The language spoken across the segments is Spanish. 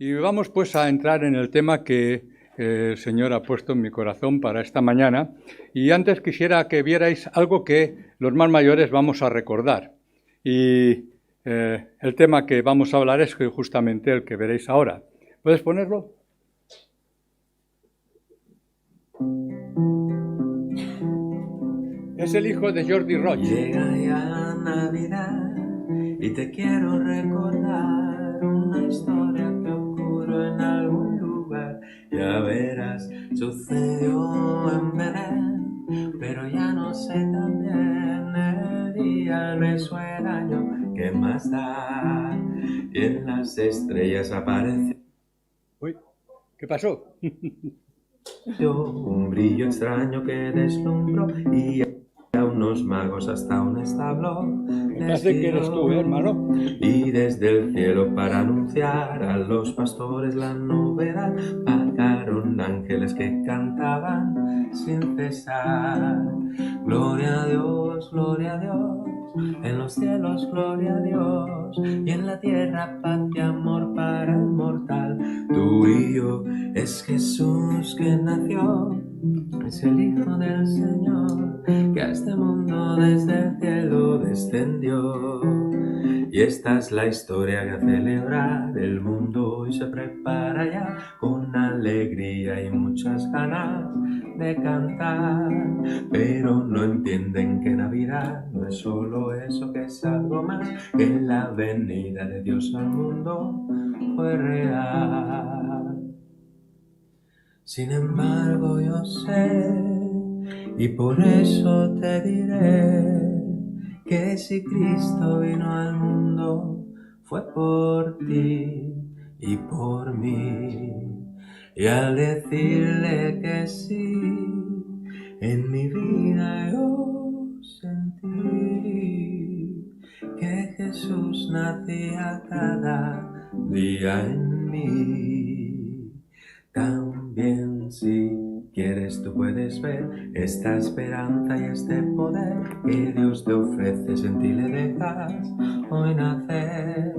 Y vamos pues a entrar en el tema que el Señor ha puesto en mi corazón para esta mañana. Y antes quisiera que vierais algo que los más mayores vamos a recordar. Y el tema que vamos a hablar es justamente el que veréis ahora. ¿Puedes ponerlo? Es el hijo de Jordi Roig. Llega ya Navidad y te quiero recordar una historia que ocurrió en algún lugar. Ya verás, sucedió en Belén, pero ya no sé también el día, el mes o el año, ¿qué más da? Y en las estrellas apareció. Uy, ¿qué pasó? Un brillo extraño que deslumbró y a unos magos hasta un establo. Me parece que eres tú, hermano. Y desde el cielo para anunciar a los pastores la novedad, bajaron ángeles que cantaban sin cesar. Gloria a Dios, en los cielos gloria a Dios, y en la tierra paz y amor para el mortal. Tú y yo, es Jesús que nació, es el Hijo del Señor, que a este mundo desde el cielo descendió. Y esta es la historia que a celebrar el mundo hoy se prepara ya, con alegría y muchas ganas de cantar. Pero no entienden que Navidad no es solo eso, que es algo más, que la venida de Dios al mundo fue real. Sin embargo yo sé, y por eso te diré, que si Cristo vino al mundo fue por ti y por mí. Y al decirle que sí, en mi vida yo sentí que Jesús nacía cada día en mí. También si quieres tú puedes ver esta esperanza y este poder que Dios te ofrece, en ti le dejas hoy nacer.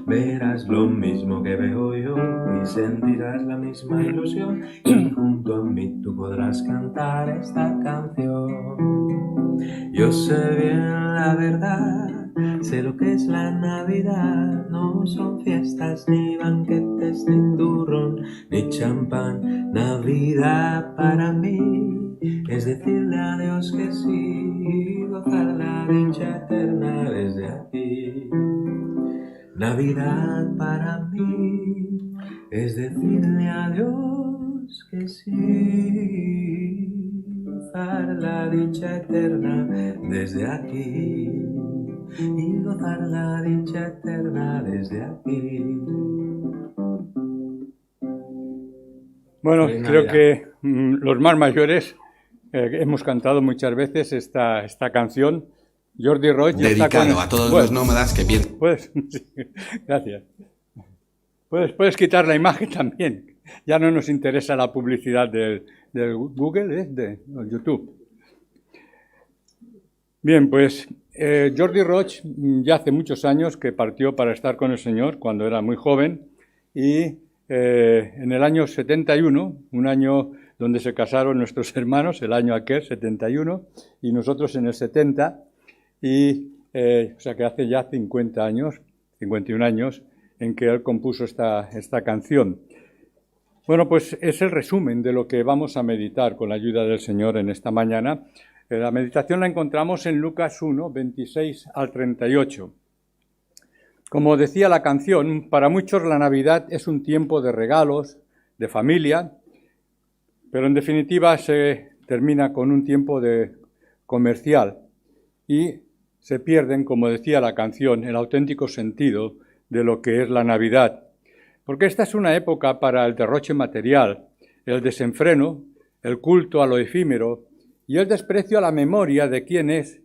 Verás lo mismo que veo yo y sentirás la misma ilusión, y junto a mí tú podrás cantar esta canción. Yo sé bien la verdad, sé lo que es la Navidad. No son fiestas, ni banquetes, ni turrón, ni champán. Navidad para mí es decirle a Dios que sí, y gozar la dicha eterna desde aquí. Navidad para mí es decirle a Dios que sí, gozar la dicha eterna desde aquí, y gozar la dicha eterna desde aquí. Bueno, creo que los más mayores hemos cantado muchas veces esta canción. Jordi Roig dedicado a todos los nómadas que piensan. Sí, gracias. Puedes quitar la imagen también. Ya no nos interesa la publicidad del Google, de YouTube. Bien, pues Jordi Roig ya hace muchos años que partió para estar con el Señor cuando era muy joven, y en el año 71, un año donde se casaron nuestros hermanos, el año aquel, 71, y nosotros en el 70, o sea que hace ya 50 años, 51 años, en que él compuso esta canción. Bueno, pues es el resumen de lo que vamos a meditar con la ayuda del Señor en esta mañana. La meditación la encontramos en Lucas 1, 26 al 38. Como decía la canción, para muchos la Navidad es un tiempo de regalos, de familia, pero en definitiva se termina con un tiempo de comercial y se pierden, como decía la canción, el auténtico sentido de lo que es la Navidad. Porque esta es una época para el derroche material, el desenfreno, el culto a lo efímero y el desprecio a la memoria de quién es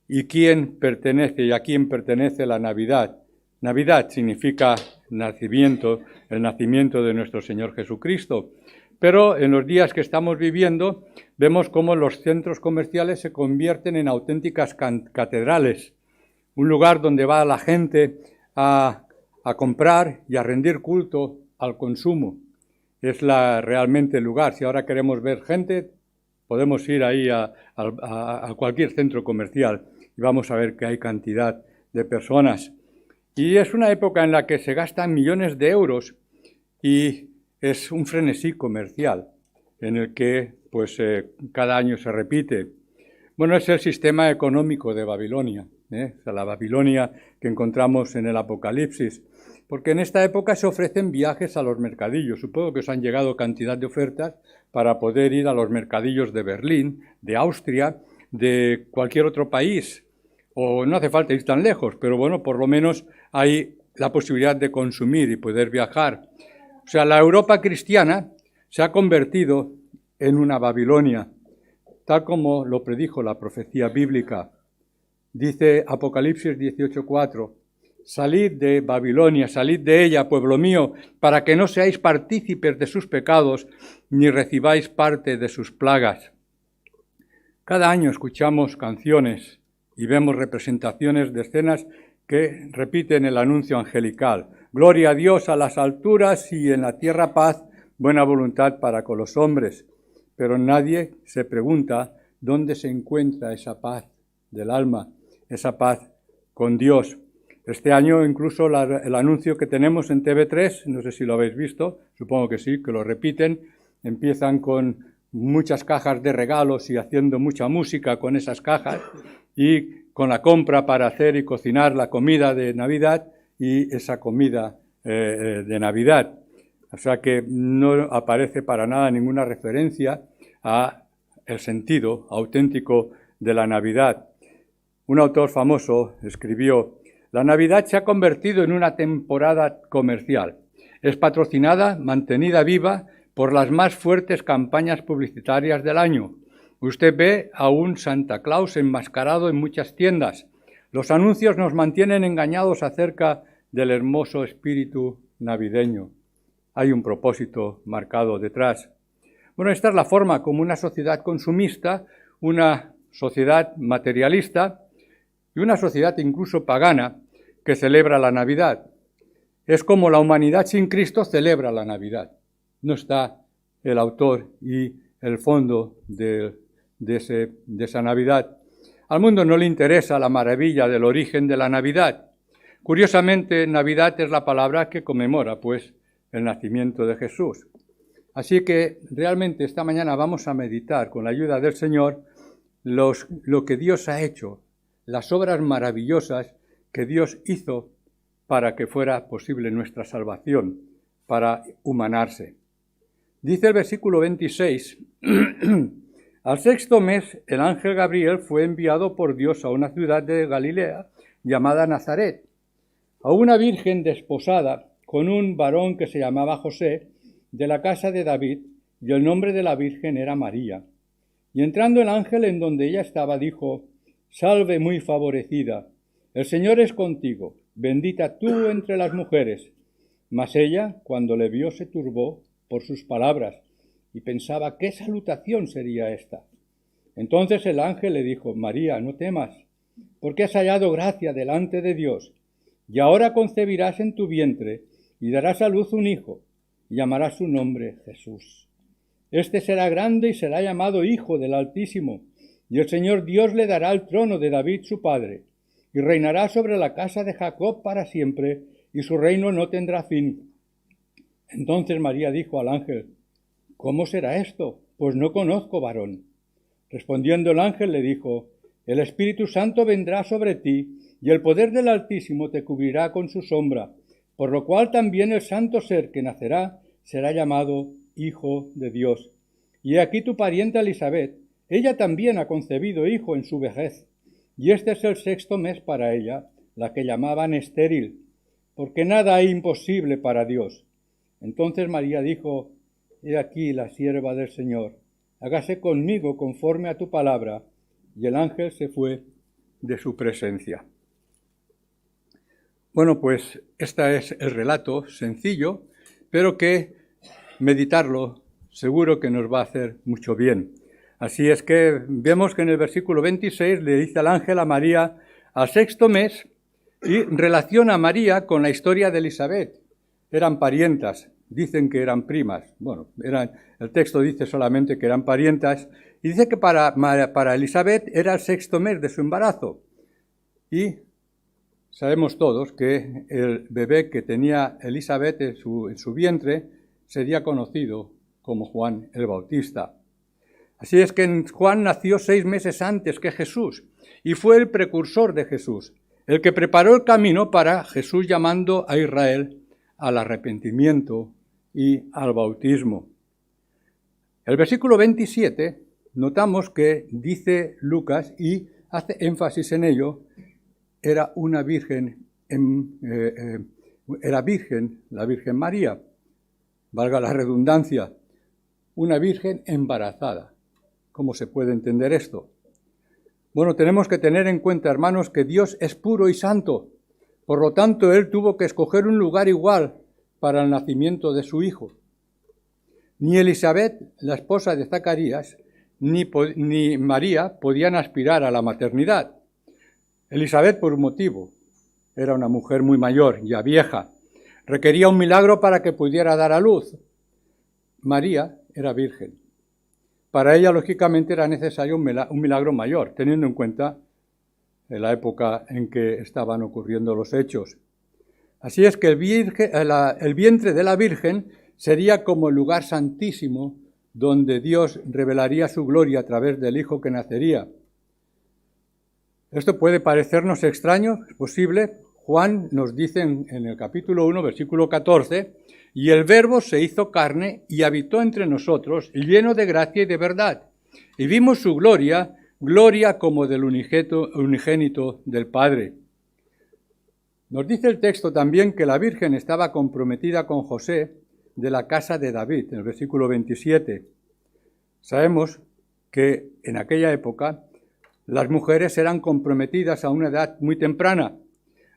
y quién pertenece y a quién pertenece la Navidad. Navidad significa nacimiento, el nacimiento de nuestro Señor Jesucristo. Pero en los días que estamos viviendo vemos cómo los centros comerciales se convierten en auténticas catedrales, un lugar donde va la gente a comprar y a rendir culto al consumo. Es realmente el lugar. Si ahora queremos ver gente, podemos ir ahí a cualquier centro comercial y vamos a ver que hay cantidad de personas. Y es una época en la que se gastan millones de euros y es un frenesí comercial en el que pues cada año se repite. Bueno, es el sistema económico de Babilonia, o sea, la Babilonia que encontramos en el Apocalipsis, porque en esta época se ofrecen viajes a los mercadillos. Supongo que os han llegado cantidad de ofertas para poder ir a los mercadillos de Berlín, de Austria, de cualquier otro país, o no hace falta ir tan lejos, pero bueno, por lo menos hay la posibilidad de consumir y poder viajar. O sea, la Europa cristiana se ha convertido en una Babilonia, tal como lo predijo la profecía bíblica. Dice Apocalipsis 18:4, salid de Babilonia, salid de ella, pueblo mío, para que no seáis partícipes de sus pecados, ni recibáis parte de sus plagas. Cada año escuchamos canciones y vemos representaciones de escenas que repiten el anuncio angelical. Gloria a Dios a las alturas y en la tierra paz, buena voluntad para con los hombres. Pero nadie se pregunta dónde se encuentra esa paz del alma, esa paz con Dios. Este año incluso el anuncio que tenemos en TV3, no sé si lo habéis visto, supongo que sí, que lo repiten, empiezan con muchas cajas de regalos y haciendo mucha música con esas cajas y con la compra para hacer y cocinar la comida de Navidad y esa comida de Navidad. O sea que no aparece para nada ninguna referencia a el sentido auténtico de la Navidad. Un autor famoso escribió: la Navidad se ha convertido en una temporada comercial. Es patrocinada, mantenida viva por las más fuertes campañas publicitarias del año. Usted ve a un Santa Claus enmascarado en muchas tiendas. Los anuncios nos mantienen engañados acerca del hermoso espíritu navideño. Hay un propósito marcado detrás. Bueno, esta es la forma como una sociedad consumista, una sociedad materialista y una sociedad incluso pagana que celebra la Navidad. Es como la humanidad sin Cristo celebra la Navidad. No está el autor y el fondo de esa Navidad. Al mundo no le interesa la maravilla del origen de la Navidad. Curiosamente, Navidad es la palabra que conmemora, pues, el nacimiento de Jesús. Así que realmente esta mañana vamos a meditar con la ayuda del Señor lo que Dios ha hecho, las obras maravillosas que Dios hizo para que fuera posible nuestra salvación, para humanarse. Dice el versículo 26, al sexto mes el ángel Gabriel fue enviado por Dios a una ciudad de Galilea llamada Nazaret, a una virgen desposada con un varón que se llamaba José, de la casa de David, y el nombre de la virgen era María. Y entrando el ángel en donde ella estaba, dijo: Salve muy favorecida, el Señor es contigo, bendita tú entre las mujeres. Mas ella, cuando le vio, se turbó por sus palabras, y pensaba qué salutación sería esta. Entonces el ángel le dijo: María, no temas, porque has hallado gracia delante de Dios, y ahora concebirás en tu vientre, y darás a luz un hijo, y llamarás su nombre Jesús. Este será grande y será llamado Hijo del Altísimo, y el Señor Dios le dará el trono de David su padre, y reinará sobre la casa de Jacob para siempre, y su reino no tendrá fin. Entonces María dijo al ángel: ¿Cómo será esto? Pues no conozco varón. Respondiendo el ángel le dijo: El Espíritu Santo vendrá sobre ti, y el poder del Altísimo te cubrirá con su sombra, por lo cual también el santo ser que nacerá será llamado Hijo de Dios. Y aquí tu parienta Elisabet, ella también ha concebido hijo en su vejez, y este es el sexto mes para ella, la que llamaban estéril, porque nada hay imposible para Dios. Entonces María dijo: He aquí la sierva del Señor, hágase conmigo conforme a tu palabra. Y el ángel se fue de su presencia. Bueno, pues este es el relato sencillo, pero que meditarlo seguro que nos va a hacer mucho bien. Así es que vemos que en el versículo 26 le dice al ángel a María al sexto mes y relaciona a María con la historia de Elisabet. Eran parientas dicen que eran primas. Bueno, el texto dice solamente que eran parientas, y dice que para Elizabeth era el 6º mes de su embarazo. Y sabemos todos que el bebé que tenía Elizabeth en su vientre sería conocido como Juan el Bautista. Así es que Juan nació 6 meses antes que Jesús y fue el precursor de Jesús, el que preparó el camino para Jesús llamando a Israel al arrepentimiento y al bautismo. El versículo 27 notamos que dice Lucas, y hace énfasis en ello, era una virgen, era virgen, la Virgen María, valga la redundancia, una virgen embarazada. ¿Cómo se puede entender esto? Bueno, tenemos que tener en cuenta, hermanos, que Dios es puro y santo. Por lo tanto, Él tuvo que escoger un lugar igual para el nacimiento de su hijo. Ni Elizabeth, la esposa de Zacarías, ni María podían aspirar a la maternidad. Elizabeth, por un motivo, era una mujer muy mayor, ya vieja. Requería un milagro para que pudiera dar a luz. María era virgen. Para ella, lógicamente, era necesario un milagro mayor, teniendo en cuenta la época en que estaban ocurriendo los hechos. Así es que el vientre de la Virgen sería como el lugar santísimo donde Dios revelaría su gloria a través del Hijo que nacería. Esto puede parecernos extraño, es posible. Juan nos dice en el capítulo 1, versículo 14, y el Verbo se hizo carne y habitó entre nosotros, lleno de gracia y de verdad. Y vimos su gloria, gloria como del unigénito del Padre. Nos dice el texto también que la Virgen estaba comprometida con José de la casa de David, en el versículo 27. Sabemos que en aquella época las mujeres eran comprometidas a una edad muy temprana,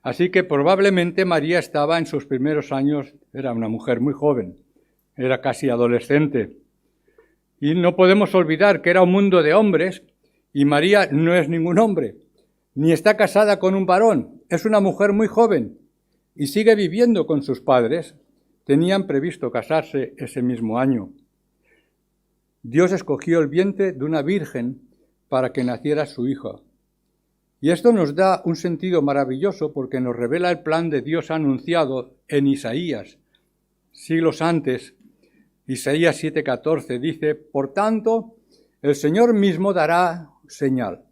así que probablemente María estaba en sus primeros años, era una mujer muy joven, era casi adolescente. Y no podemos olvidar que era un mundo de hombres y María no es ningún hombre, ni está casada con un varón, es una mujer muy joven y sigue viviendo con sus padres. Tenían previsto casarse ese mismo año. Dios escogió el vientre de una virgen para que naciera su hijo. Y esto nos da un sentido maravilloso porque nos revela el plan de Dios anunciado en Isaías, siglos antes. Isaías 7:14 dice, por tanto, el Señor mismo dará señal.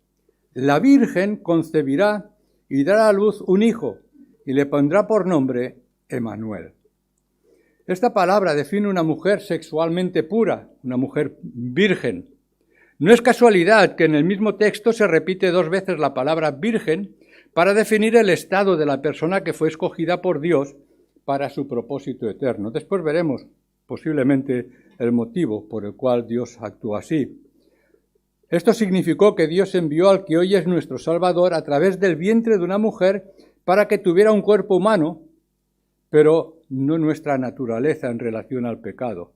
La Virgen concebirá y dará a luz un hijo y le pondrá por nombre Emmanuel. Esta palabra define una mujer sexualmente pura, una mujer virgen. No es casualidad que en el mismo texto se repite 2 veces la palabra virgen para definir el estado de la persona que fue escogida por Dios para su propósito eterno. Después veremos posiblemente el motivo por el cual Dios actúa así. Esto significó que Dios envió al que hoy es nuestro Salvador a través del vientre de una mujer para que tuviera un cuerpo humano, pero no nuestra naturaleza en relación al pecado.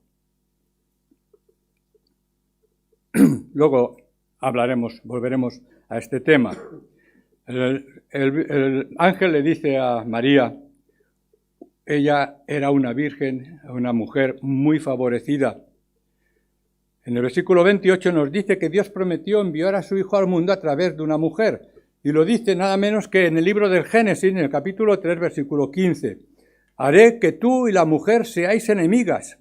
Luego volveremos a este tema. El ángel le dice a María, ella era una virgen, una mujer muy favorecida. En el versículo 28 nos dice que Dios prometió enviar a su Hijo al mundo a través de una mujer. Y lo dice nada menos que en el libro del Génesis, en el capítulo 3, versículo 15. Haré que tú y la mujer seáis enemigas.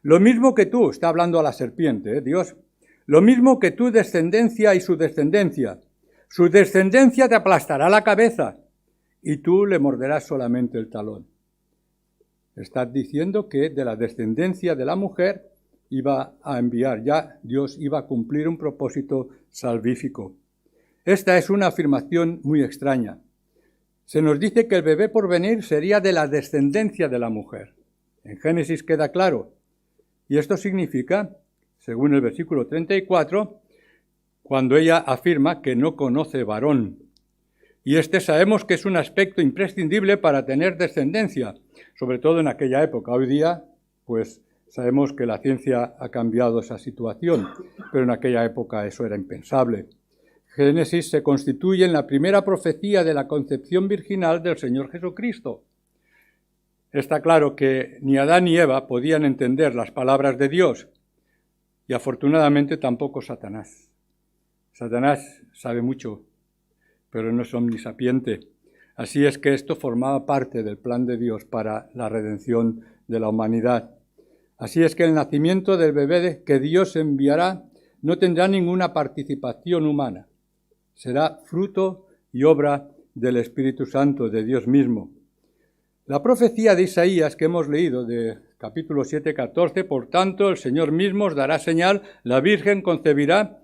Lo mismo que tú, está hablando a la serpiente, Dios. Lo mismo que tu descendencia y su descendencia. Su descendencia te aplastará la cabeza y tú le morderás solamente el talón. Estás diciendo que de la descendencia de la mujer iba a enviar, ya Dios iba a cumplir un propósito salvífico. Esta es una afirmación muy extraña. Se nos dice que el bebé por venir sería de la descendencia de la mujer. En Génesis queda claro. Y esto significa, según el versículo 34, cuando ella afirma que no conoce varón. Y sabemos que es un aspecto imprescindible para tener descendencia, sobre todo en aquella época. Hoy día, pues sabemos que la ciencia ha cambiado esa situación, pero en aquella época eso era impensable. Génesis se constituye en la primera profecía de la concepción virginal del Señor Jesucristo. Está claro que ni Adán ni Eva podían entender las palabras de Dios, y afortunadamente tampoco Satanás. Satanás sabe mucho, pero no es omnisapiente. Así es que esto formaba parte del plan de Dios para la redención de la humanidad. Así es que el nacimiento del bebé que Dios enviará no tendrá ninguna participación humana. Será fruto y obra del Espíritu Santo, de Dios mismo. La profecía de Isaías que hemos leído, de capítulo 7, 14, por tanto el Señor mismo os dará señal, la Virgen concebirá,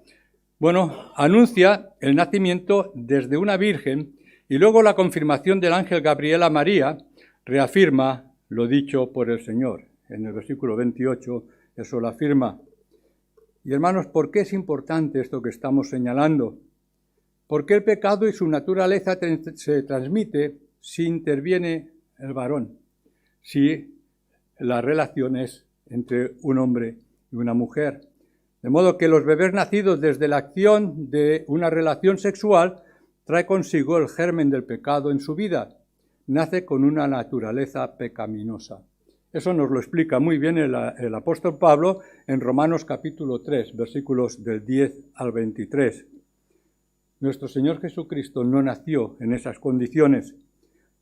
anuncia el nacimiento desde una virgen, y luego la confirmación del ángel Gabriel a María reafirma lo dicho por el Señor. En el versículo 28 eso lo afirma. Y hermanos, ¿por qué es importante esto que estamos señalando? Porque el pecado y su naturaleza se transmite si interviene el varón, si la relación es entre un hombre y una mujer. De modo que los bebés nacidos desde la acción de una relación sexual trae consigo el germen del pecado en su vida. Nace con una naturaleza pecaminosa. Eso nos lo explica muy bien el apóstol Pablo en Romanos capítulo 3, versículos del 10 al 23. Nuestro Señor Jesucristo no nació en esas condiciones.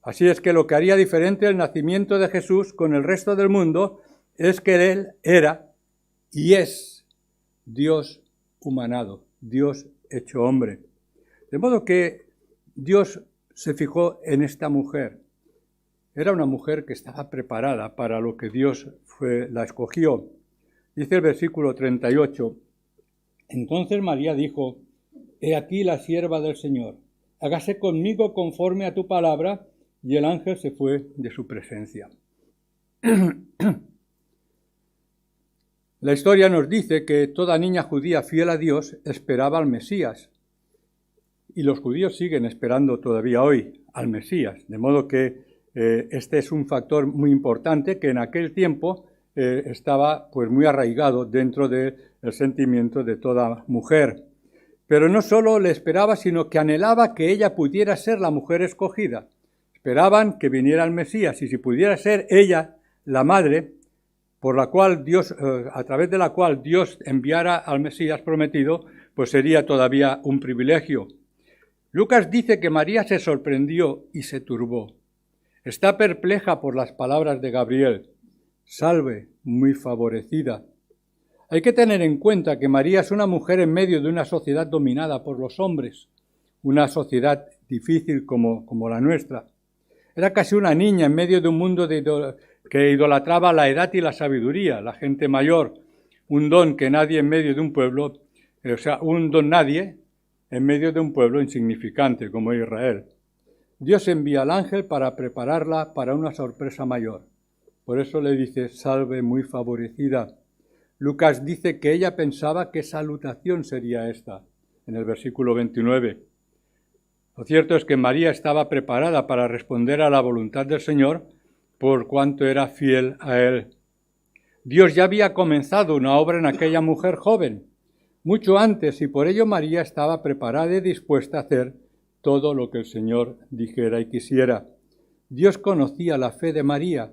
Así es que lo que haría diferente el nacimiento de Jesús con el resto del mundo es que Él era y es Dios humanado, Dios hecho hombre. De modo que Dios se fijó en esta mujer. Era una mujer que estaba preparada para lo que Dios la escogió. Dice el versículo 38, entonces María dijo, he aquí la sierva del Señor, hágase conmigo conforme a tu palabra, y el ángel se fue de su presencia. La historia nos dice que toda niña judía fiel a Dios esperaba al Mesías. Y los judíos siguen esperando todavía hoy al Mesías. De modo que este es un factor muy importante que en aquel tiempo estaba pues muy arraigado dentro del sentimiento de toda mujer. Pero no solo le esperaba, sino que anhelaba que ella pudiera ser la mujer escogida. Esperaban que viniera el Mesías, y si pudiera ser ella la madre por la cual Dios, a través de la cual Dios enviara al Mesías prometido, pues sería todavía un privilegio. Lucas dice que María se sorprendió y se turbó. Está perpleja por las palabras de Gabriel. Salve, muy favorecida. Hay que tener en cuenta que María es una mujer en medio de una sociedad dominada por los hombres, una sociedad difícil como la nuestra. Era casi una niña en medio de un mundo que idolatraba la edad y la sabiduría, la gente mayor, un don que nadie en medio de un pueblo, un don nadie en medio de un pueblo insignificante como Israel. Dios envía al ángel para prepararla para una sorpresa mayor. Por eso le dice, salve muy favorecida. Lucas dice que ella pensaba qué salutación sería esta, en el versículo 29. Lo cierto es que María estaba preparada para responder a la voluntad del Señor por cuanto era fiel a Él. Dios ya había comenzado una obra en aquella mujer joven, mucho antes, y por ello María estaba preparada y dispuesta a hacer todo lo que el Señor dijera y quisiera. Dios conocía la fe de María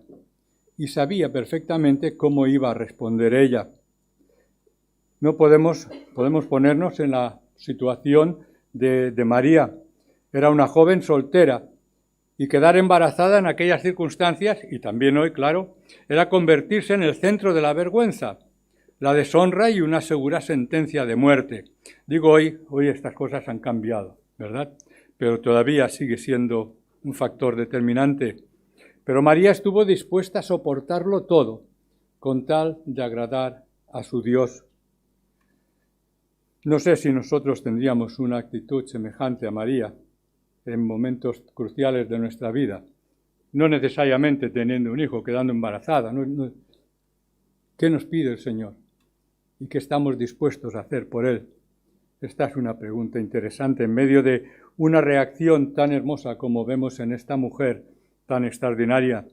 y sabía perfectamente cómo iba a responder ella. No podemos ponernos en la situación de María. Era una joven soltera y quedar embarazada en aquellas circunstancias, y también hoy, claro, era convertirse en el centro de la vergüenza, la deshonra y una segura sentencia de muerte. Digo hoy estas cosas han cambiado, ¿verdad? Pero todavía sigue siendo un factor determinante. Pero María estuvo dispuesta a soportarlo todo con tal de agradar a su Dios. No sé si nosotros tendríamos una actitud semejante a María en momentos cruciales de nuestra vida, no necesariamente teniendo un hijo, quedando embarazada. ¿Qué nos pide el Señor? ¿Y qué estamos dispuestos a hacer por Él? Esta es una pregunta interesante en medio de una reacción tan hermosa como vemos en esta mujer tan extraordinaria.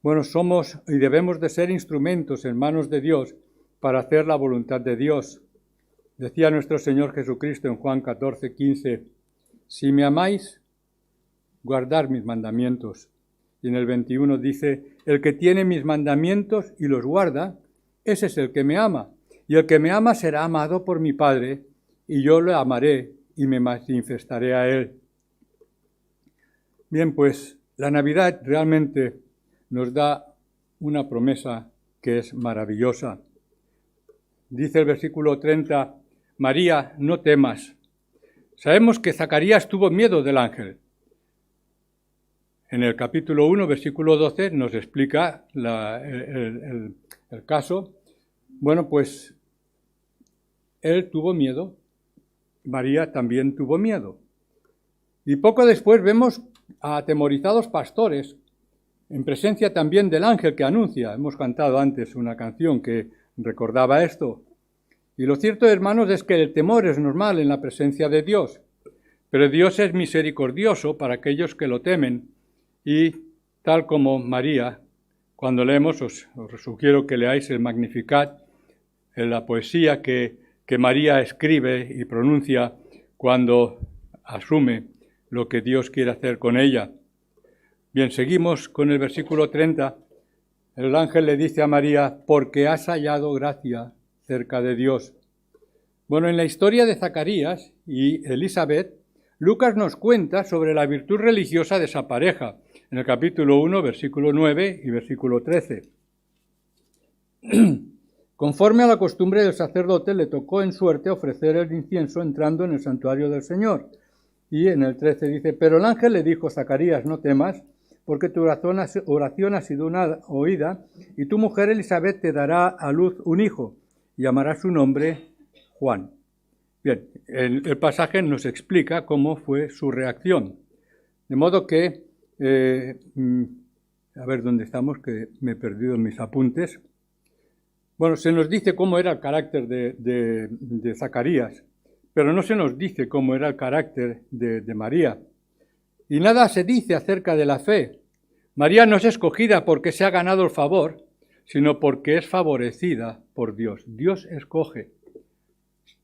Bueno, somos y debemos de ser instrumentos en manos de Dios para hacer la voluntad de Dios. Decía nuestro Señor Jesucristo en Juan 14, 15, si me amáis, guardad mis mandamientos, Y en el 21 dice, el que tiene mis mandamientos y los guarda, ese es el que me ama. Y el que me ama será amado por mi Padre, y yo le amaré y me manifestaré a él. Bien, pues la Navidad realmente nos da una promesa que es maravillosa. Dice el versículo 30, María, no temas. Sabemos que Zacarías tuvo miedo del ángel. En el capítulo 1, versículo 12, nos explica el caso. Bueno, pues él tuvo miedo, María también tuvo miedo. Y poco después vemos a atemorizados pastores, en presencia también del ángel que anuncia. Hemos cantado antes una canción que recordaba esto. Y lo cierto, hermanos, es que el temor es normal en la presencia de Dios. Pero Dios es misericordioso para aquellos que lo temen. Y tal como María, cuando leemos, os sugiero que leáis el Magnificat, en la poesía que María escribe y pronuncia cuando asume lo que Dios quiere hacer con ella. Bien, seguimos con el versículo 30. El ángel le dice a María, porque has hallado gracia cerca de Dios. Bueno, en la historia de Zacarías y Elizabeth, Lucas nos cuenta sobre la virtud religiosa de esa pareja, en el capítulo 1, versículo 9 y versículo 13. Conforme a la costumbre del sacerdote, le tocó en suerte ofrecer el incienso entrando en el santuario del Señor. Y en el 13 dice, pero el ángel le dijo, Zacarías, no temas, porque tu oración ha sido oída, y tu mujer Elizabeth te dará a luz un hijo, y llamarás su nombre Juan. Bien, el pasaje nos explica cómo fue su reacción. De modo que, a ver dónde estamos, que me he perdido en mis apuntes. Bueno, se nos dice cómo era el carácter de Zacarías, pero no se nos dice cómo era el carácter de María. Y nada se dice acerca de la fe. María no es escogida porque se ha ganado el favor, sino porque es favorecida por Dios. Dios escoge.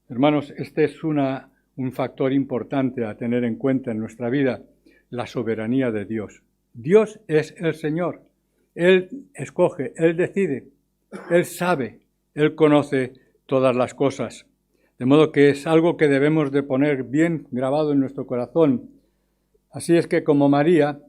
Hermanos, este es un factor importante a tener en cuenta en nuestra vida, la soberanía de Dios. Dios es el Señor. Él escoge, Él decide, Él sabe, Él conoce todas las cosas. De modo que es algo que debemos de poner bien grabado en nuestro corazón. Así es que como María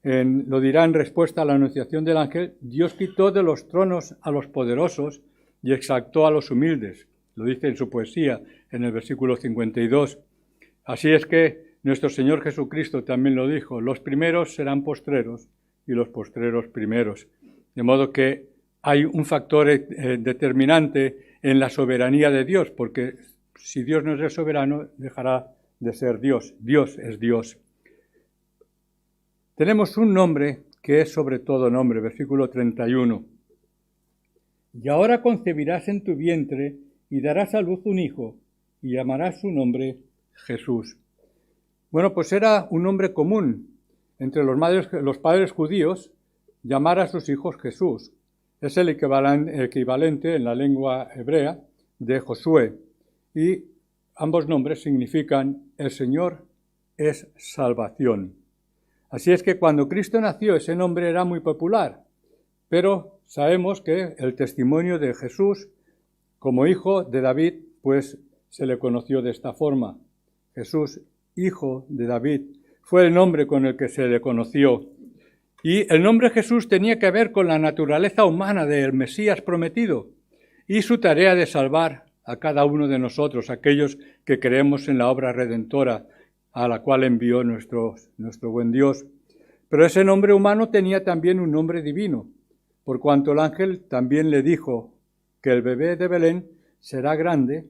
lo dirá en respuesta a la anunciación del ángel, Dios quitó de los tronos a los poderosos y exaltó a los humildes. Lo dice en su poesía en el versículo 52. Así es que nuestro Señor Jesucristo también lo dijo, los primeros serán postreros y los postreros primeros. De modo que hay un factor determinante en la soberanía de Dios, porque si Dios no es el soberano, dejará de ser Dios. Dios es Dios. Tenemos un nombre que es sobre todo nombre, versículo 31. Y ahora concebirás en tu vientre y darás a luz un hijo, y llamarás su nombre Jesús. Bueno, pues era un nombre común entre los padres judíos llamar a sus hijos Jesús. Es el equivalente en la lengua hebrea de Josué. Y ambos nombres significan el Señor es salvación. Así es que cuando Cristo nació ese nombre era muy popular, pero sabemos que el testimonio de Jesús como hijo de David, pues se le conoció de esta forma. Jesús, hijo de David, fue el nombre con el que se le conoció. Y el nombre Jesús tenía que ver con la naturaleza humana del Mesías prometido y su tarea de salvar a cada uno de nosotros, aquellos que creemos en la obra redentora a la cual envió nuestro buen Dios. Pero ese nombre humano tenía también un nombre divino, por cuanto el ángel también le dijo que el bebé de Belén será grande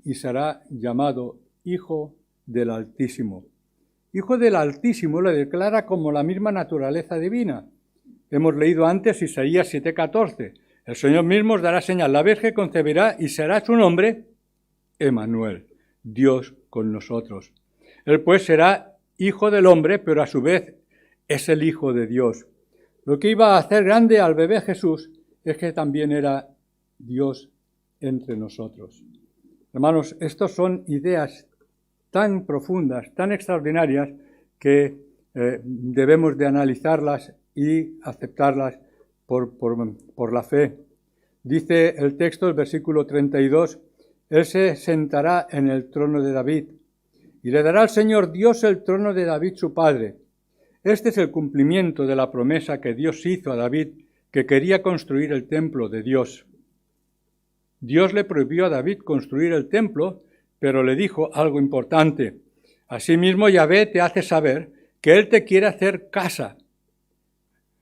y será llamado Hijo del Altísimo. Hijo del Altísimo le declara como la misma naturaleza divina. Hemos leído antes Isaías 7:14. El Señor mismo os dará señal, la Virgen concebirá y será su nombre Emmanuel, Dios con nosotros. Él pues será hijo del hombre, pero a su vez es el Hijo de Dios. Lo que iba a hacer grande al bebé Jesús es que también era Dios entre nosotros. Hermanos, estas son ideas tan profundas, tan extraordinarias, que debemos de analizarlas y aceptarlas por la fe. Dice el texto, el versículo 32, Él se sentará en el trono de David y le dará al Señor Dios el trono de David su padre. Este es el cumplimiento de la promesa que Dios hizo a David, que quería construir el templo de Dios. Dios le prohibió a David construir el templo, pero le dijo algo importante. Asimismo, Yahvé te hace saber que Él te quiere hacer casa.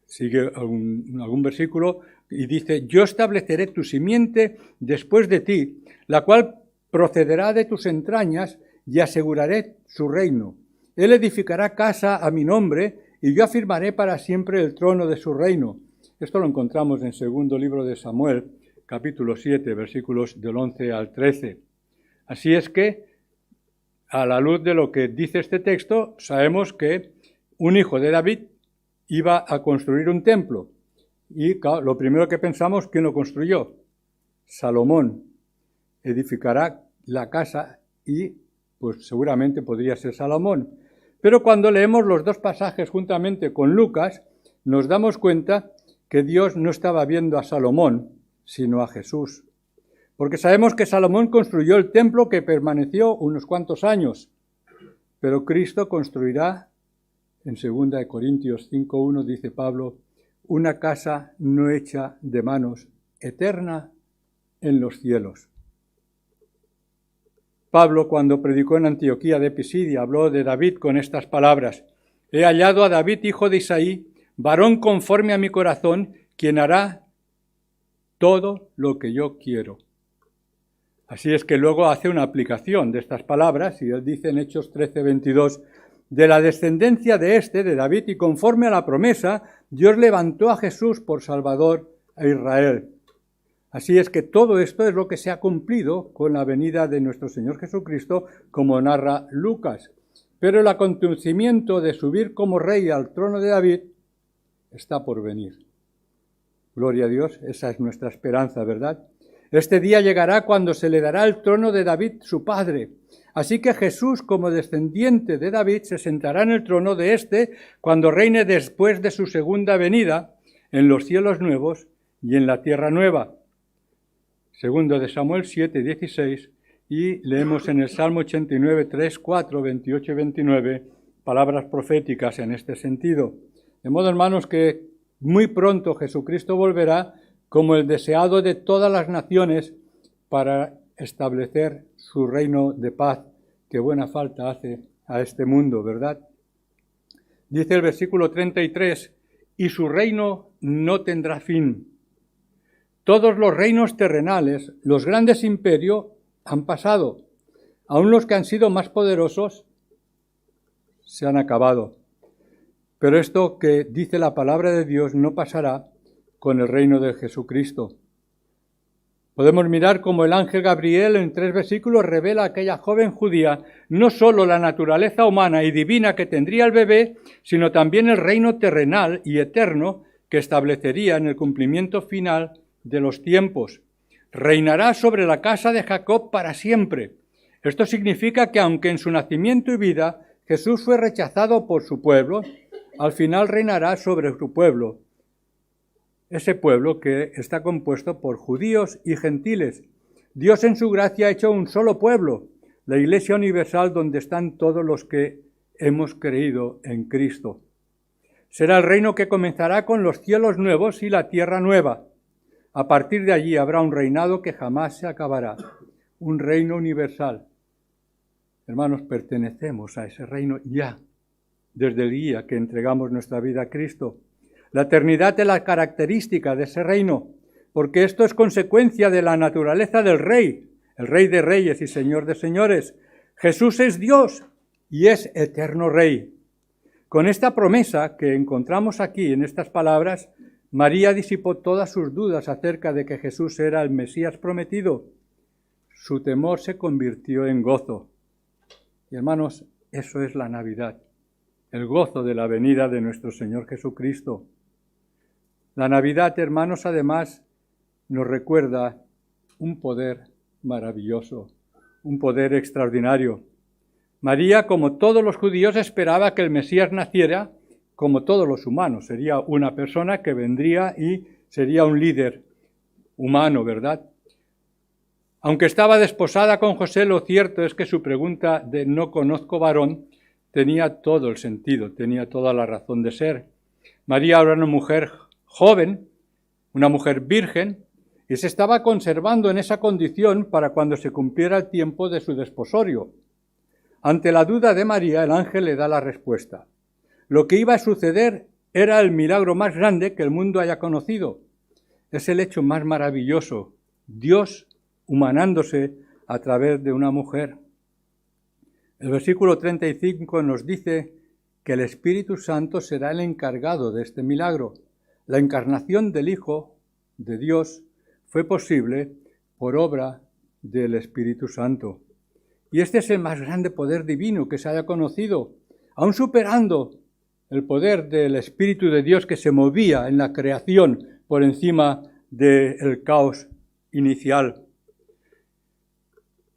Sigue algún versículo y dice, yo estableceré tu simiente después de ti, la cual procederá de tus entrañas y aseguraré su reino. Él edificará casa a mi nombre y yo afirmaré para siempre el trono de su reino. Esto lo encontramos en segundo libro de Samuel, capítulo 7, versículos del 11 al 13. Así es que, a la luz de lo que dice este texto, sabemos que un hijo de David iba a construir un templo. Y claro, lo primero que pensamos, ¿quién lo construyó? Salomón. Edificará la casa y pues seguramente podría ser Salomón. Pero cuando leemos los dos pasajes juntamente con Lucas, nos damos cuenta que Dios no estaba viendo a Salomón, sino a Jesús. Porque sabemos que Salomón construyó el templo que permaneció unos cuantos años, pero Cristo construirá, en 2 Corintios 5:1 dice Pablo, una casa no hecha de manos, eterna en los cielos. Pablo, cuando predicó en Antioquía de Pisidia, habló de David con estas palabras: he hallado a David, hijo de Isaí, varón conforme a mi corazón, quien hará todo lo que yo quiero. Así es que luego hace una aplicación de estas palabras, y él dice en Hechos 13:22, de la descendencia de David, y conforme a la promesa, Dios levantó a Jesús por Salvador a Israel. Así es que todo esto es lo que se ha cumplido con la venida de nuestro Señor Jesucristo, como narra Lucas. Pero el acontecimiento de subir como rey al trono de David está por venir. Gloria a Dios, esa es nuestra esperanza, ¿verdad? Este día llegará cuando se le dará el trono de David, su padre. Así que Jesús, como descendiente de David, se sentará en el trono de éste cuando reine después de su segunda venida en los cielos nuevos y en la tierra nueva. Segundo de Samuel 7:16, y leemos en el Salmo 89, 3, 4, 28 y 29 palabras proféticas en este sentido. De modo, hermanos, que muy pronto Jesucristo volverá como el deseado de todas las naciones para establecer su reino de paz, que buena falta hace a este mundo, ¿verdad? Dice el versículo 33, y su reino no tendrá fin. Todos los reinos terrenales, los grandes imperios, han pasado. Aún los que han sido más poderosos se han acabado. Pero esto que dice la palabra de Dios no pasará con el reino de Jesucristo. Podemos mirar cómo el ángel Gabriel en 3 versículos revela a aquella joven judía no solo la naturaleza humana y divina que tendría el bebé, sino también el reino terrenal y eterno que establecería en el cumplimiento final de los tiempos. Reinará sobre la casa de Jacob para siempre. Esto significa que aunque en su nacimiento y vida Jesús fue rechazado por su pueblo, al final reinará sobre su pueblo. Ese pueblo que está compuesto por judíos y gentiles. Dios en su gracia ha hecho un solo pueblo, la Iglesia Universal, donde están todos los que hemos creído en Cristo. Será el reino que comenzará con los cielos nuevos y la tierra nueva. A partir de allí habrá un reinado que jamás se acabará, un reino universal. Hermanos, pertenecemos a ese reino ya, desde el día que entregamos nuestra vida a Cristo. La eternidad es la característica de ese reino, porque esto es consecuencia de la naturaleza del Rey, el Rey de Reyes y Señor de Señores. Jesús es Dios y es eterno Rey. Con esta promesa que encontramos aquí en estas palabras, María disipó todas sus dudas acerca de que Jesús era el Mesías prometido. Su temor se convirtió en gozo. Y hermanos, eso es la Navidad, el gozo de la venida de nuestro Señor Jesucristo. La Navidad, hermanos, además nos recuerda un poder maravilloso, un poder extraordinario. María, como todos los judíos, esperaba que el Mesías naciera como todos los humanos. Sería una persona que vendría y sería un líder humano, ¿verdad? Aunque estaba desposada con José, lo cierto es que su pregunta de no conozco varón tenía todo el sentido, tenía toda la razón de ser. María era una mujer joven, una mujer virgen, y se estaba conservando en esa condición para cuando se cumpliera el tiempo de su desposorio. Ante la duda de María, el ángel le da la respuesta. Lo que iba a suceder era el milagro más grande que el mundo haya conocido. Es el hecho más maravilloso, Dios humanándose a través de una mujer. El versículo 35 nos dice que el Espíritu Santo será el encargado de este milagro. La encarnación del Hijo de Dios fue posible por obra del Espíritu Santo. Y este es el más grande poder divino que se haya conocido, aún superando el poder del Espíritu de Dios que se movía en la creación por encima del caos inicial.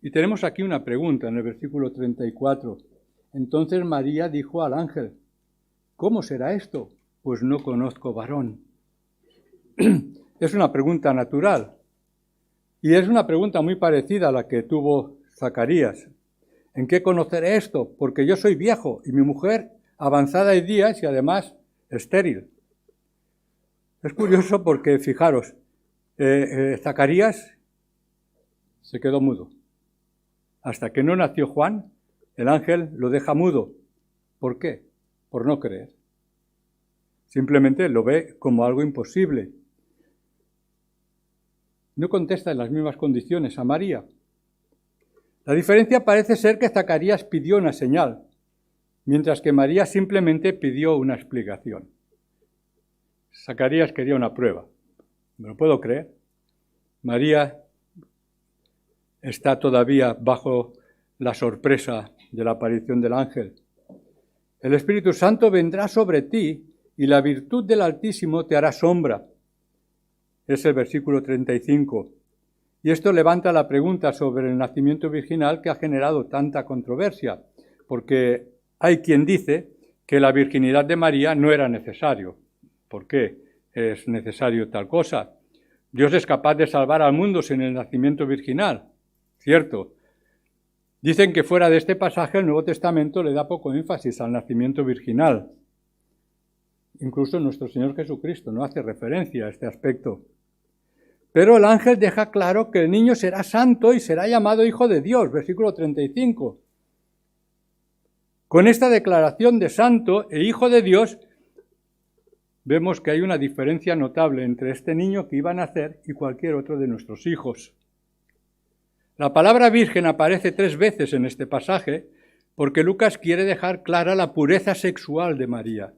Y tenemos aquí una pregunta en el versículo 34. Entonces María dijo al ángel, ¿cómo será esto? Pues no conozco varón. Es una pregunta natural. Y es una pregunta muy parecida a la que tuvo Zacarías. ¿En qué conoceré esto? Porque yo soy viejo y mi mujer avanzada de días y además estéril. Es curioso porque, fijaros, Zacarías se quedó mudo. Hasta que no nació Juan, el ángel lo deja mudo. ¿Por qué? Por no creer. Simplemente lo ve como algo imposible. No contesta en las mismas condiciones a María. La diferencia parece ser que Zacarías pidió una señal, mientras que María simplemente pidió una explicación. Zacarías quería una prueba. ¿Me lo puedo creer? María está todavía bajo la sorpresa de la aparición del ángel. El Espíritu Santo vendrá sobre ti y la virtud del Altísimo te hará sombra. Es el versículo 35. Y esto levanta la pregunta sobre el nacimiento virginal que ha generado tanta controversia, porque hay quien dice que la virginidad de María no era necesario. ¿Por qué es necesario tal cosa? Dios es capaz de salvar al mundo sin el nacimiento virginal, ¿cierto? Dicen que fuera de este pasaje el Nuevo Testamento le da poco énfasis al nacimiento virginal. Incluso nuestro Señor Jesucristo no hace referencia a este aspecto. Pero el ángel deja claro que el niño será santo y será llamado Hijo de Dios, versículo 35. Con esta declaración de santo e Hijo de Dios, vemos que hay una diferencia notable entre este niño que iba a nacer y cualquier otro de nuestros hijos. La palabra virgen aparece 3 veces en este pasaje porque Lucas quiere dejar clara la pureza sexual de María.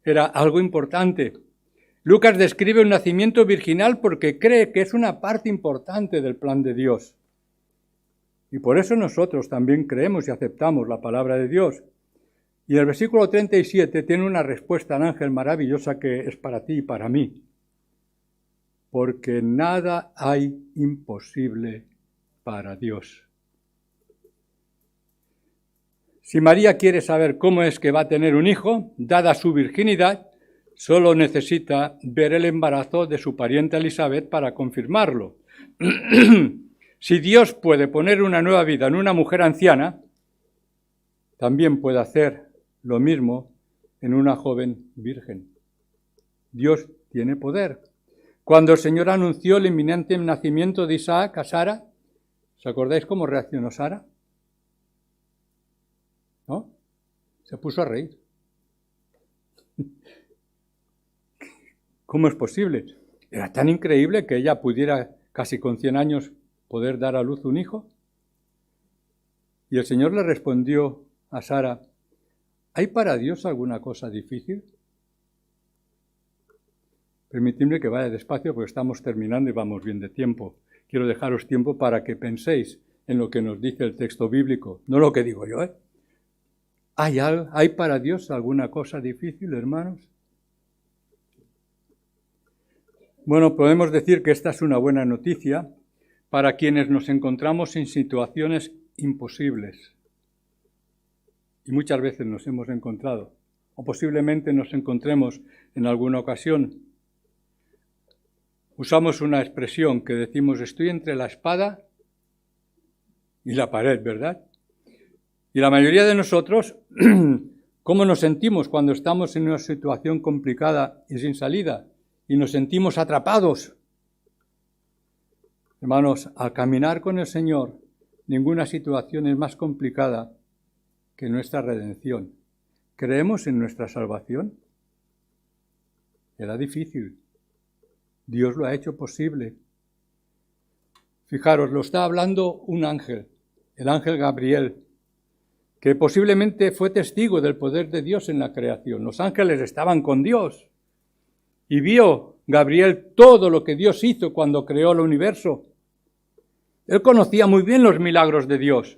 Era algo importante. Lucas describe un nacimiento virginal porque cree que es una parte importante del plan de Dios. Y por eso nosotros también creemos y aceptamos la palabra de Dios. Y el versículo 37 tiene una respuesta al ángel maravillosa que es para ti y para mí. Porque nada hay imposible para Dios. Si María quiere saber cómo es que va a tener un hijo, dada su virginidad, solo necesita ver el embarazo de su pariente Elizabeth para confirmarlo. Si Dios puede poner una nueva vida en una mujer anciana, también puede hacer lo mismo en una joven virgen. Dios tiene poder. Cuando el Señor anunció el inminente nacimiento de Isaac a Sara, ¿os acordáis cómo reaccionó Sara? ¿No? Se puso a reír. ¿Cómo es posible? Era tan increíble que ella pudiera, casi con 100 años, poder dar a luz un hijo. Y el Señor le respondió a Sara, ¿hay para Dios alguna cosa difícil? Permitidme que vaya despacio porque estamos terminando y vamos bien de tiempo. Quiero dejaros tiempo para que penséis en lo que nos dice el texto bíblico, no lo que digo yo, ¿eh? ¿Hay para Dios alguna cosa difícil, hermanos? Bueno, podemos decir que esta es una buena noticia para quienes nos encontramos en situaciones imposibles. Y muchas veces nos hemos encontrado, o posiblemente nos encontremos en alguna ocasión. Usamos una expresión que decimos, estoy entre la espada y la pared, ¿verdad? Y la mayoría de nosotros, ¿cómo nos sentimos cuando estamos en una situación complicada y sin salida? Y nos sentimos atrapados. Hermanos, al caminar con el Señor, ninguna situación es más complicada que nuestra redención. ¿Creemos en nuestra salvación? Era difícil. Dios lo ha hecho posible. Fijaros, lo está hablando un ángel, el ángel Gabriel, que posiblemente fue testigo del poder de Dios en la creación. Los ángeles estaban con Dios y vio Gabriel todo lo que Dios hizo cuando creó el universo. Él conocía muy bien los milagros de Dios.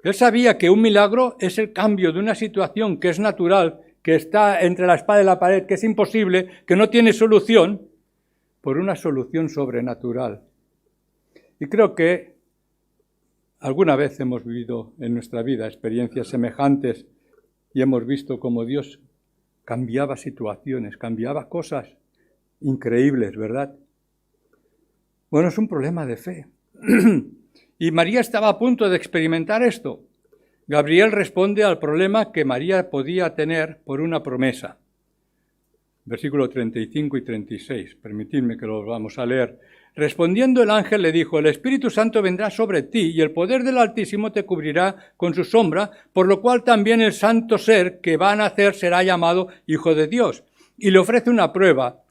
Él sabía que un milagro es el cambio de una situación que es natural, que está entre la espada y la pared, que es imposible, que no tiene solución, por una solución sobrenatural. Y creo que alguna vez hemos vivido en nuestra vida experiencias semejantes y hemos visto cómo Dios cambiaba situaciones, cambiaba cosas increíbles, ¿verdad? Bueno, es un problema de fe. Y María estaba a punto de experimentar esto. Gabriel responde al problema que María podía tener por una promesa. Versículos 35 y 36. Permitidme que los vamos a leer. Respondiendo el ángel le dijo, el Espíritu Santo vendrá sobre ti y el poder del Altísimo te cubrirá con su sombra, por lo cual también el santo ser que va a nacer será llamado Hijo de Dios. Y le ofrece una prueba.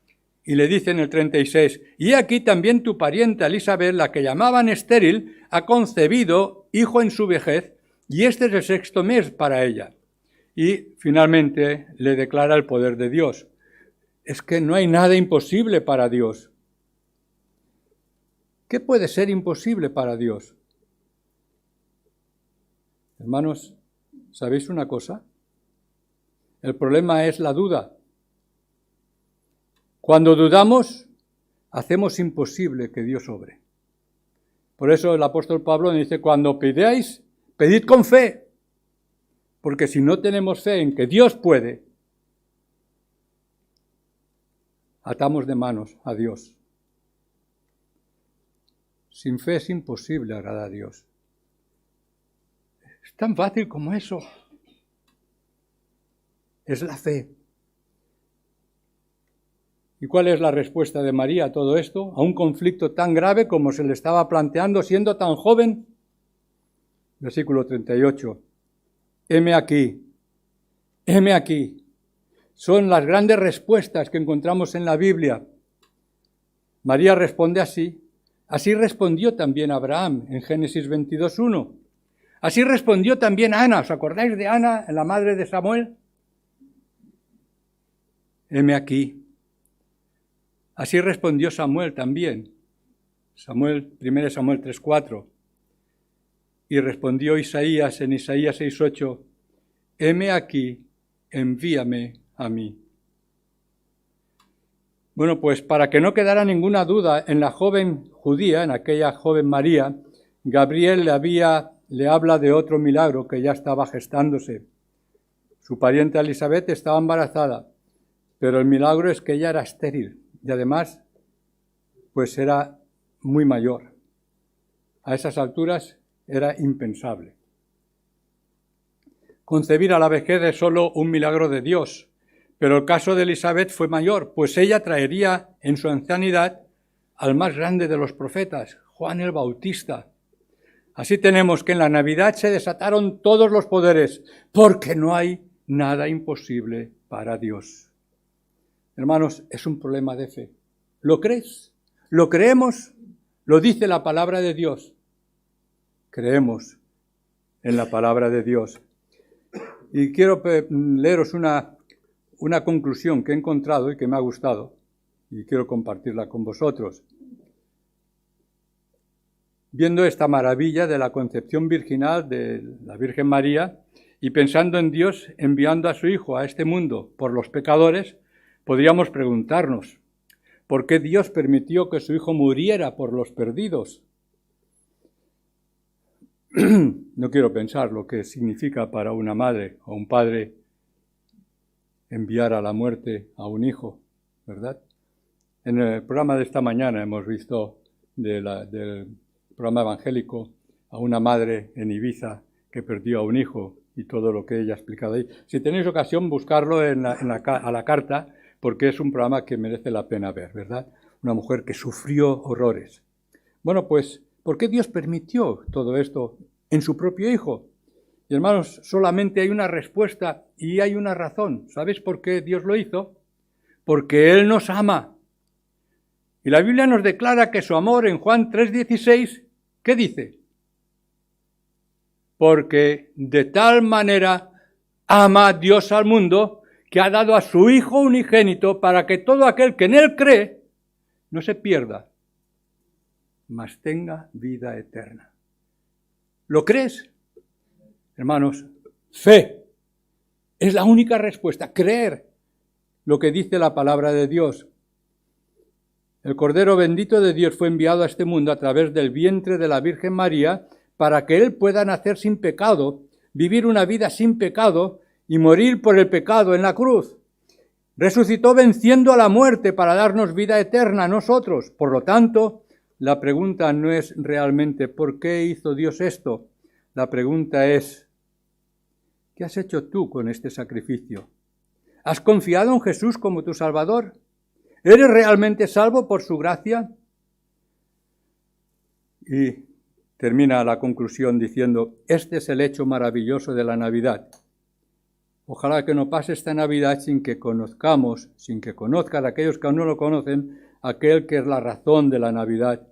Y le dice en el 36, y aquí también tu parienta Elisabet, la que llamaban estéril, ha concebido hijo en su vejez, y este es el 6º mes para ella. Y finalmente le declara el poder de Dios. Es que no hay nada imposible para Dios. ¿Qué puede ser imposible para Dios? Hermanos, ¿sabéis una cosa? El problema es la duda. Cuando dudamos, hacemos imposible que Dios obre. Por eso el apóstol Pablo dice, cuando pidáis, pedid con fe, porque si no tenemos fe en que Dios puede, atamos de manos a Dios. Sin fe es imposible agradar a Dios. Es tan fácil como eso. Es la fe. ¿Y cuál es la respuesta de María a todo esto? A un conflicto tan grave como se le estaba planteando siendo tan joven. Versículo 38. Heme aquí. Heme aquí. Son las grandes respuestas que encontramos en la Biblia. María responde así. Así respondió también Abraham en Génesis 22:1. Así respondió también Ana. ¿Os acordáis de Ana, la madre de Samuel? Heme aquí. Así respondió Samuel también. 1 Samuel 3:4. Y respondió Isaías en Isaías 6:8. Heme aquí, envíame a mí. Bueno, pues para que no quedara ninguna duda en la joven judía, en aquella joven María, Gabriel le habla de otro milagro que ya estaba gestándose. Su pariente Elisabet estaba embarazada, pero el milagro es que ella era estéril y además pues era muy mayor. A esas alturas era impensable. Concebir a la vejez es solo un milagro de Dios, pero el caso de Elisabet fue mayor, pues ella traería en su ancianidad al más grande de los profetas, Juan el Bautista. Así tenemos que en la Navidad se desataron todos los poderes, porque no hay nada imposible para Dios. Hermanos, es un problema de fe. ¿Lo crees? ¿Lo creemos? Lo dice la palabra de Dios. Creemos en la palabra de Dios. Y quiero leeros una conclusión que he encontrado y que me ha gustado y quiero compartirla con vosotros. Viendo esta maravilla de la concepción virginal de la Virgen María y pensando en Dios enviando a su Hijo a este mundo por los pecadores, podríamos preguntarnos, ¿por qué Dios permitió que su Hijo muriera por los perdidos? No quiero pensar lo que significa para una madre o un padre enviar a la muerte a un hijo, ¿verdad? En el programa de esta mañana hemos visto del programa evangélico a una madre en Ibiza que perdió a un hijo y todo lo que ella ha explicado ahí. Si tenéis ocasión, buscarlo a la carta, porque es un programa que merece la pena ver, ¿verdad? Una mujer que sufrió horrores. Bueno, pues, ¿por qué Dios permitió todo esto en su propio hijo? Y hermanos, solamente hay una respuesta y hay una razón. ¿Sabéis por qué Dios lo hizo? Porque Él nos ama. Y la Biblia nos declara que su amor en Juan 3:16, ¿qué dice? Porque de tal manera ama Dios al mundo que ha dado a su Hijo unigénito para que todo aquel que en Él cree no se pierda, mas tenga vida eterna. ¿Lo crees? Hermanos, fe es la única respuesta, creer lo que dice la palabra de Dios. El Cordero bendito de Dios fue enviado a este mundo a través del vientre de la Virgen María para que Él pueda nacer sin pecado, vivir una vida sin pecado y morir por el pecado en la cruz. Resucitó venciendo a la muerte para darnos vida eterna a nosotros. Por lo tanto, la pregunta no es realmente ¿por qué hizo Dios esto? La pregunta es ¿qué has hecho tú con este sacrificio? ¿Has confiado en Jesús como tu Salvador? ¿Eres realmente salvo por su gracia? Y termina la conclusión diciendo, este es el hecho maravilloso de la Navidad. Ojalá que no pase esta Navidad sin que conozcan aquellos que aún no lo conocen, aquel que es la razón de la Navidad,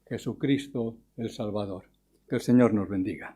Jesucristo el Salvador. Que el Señor nos bendiga.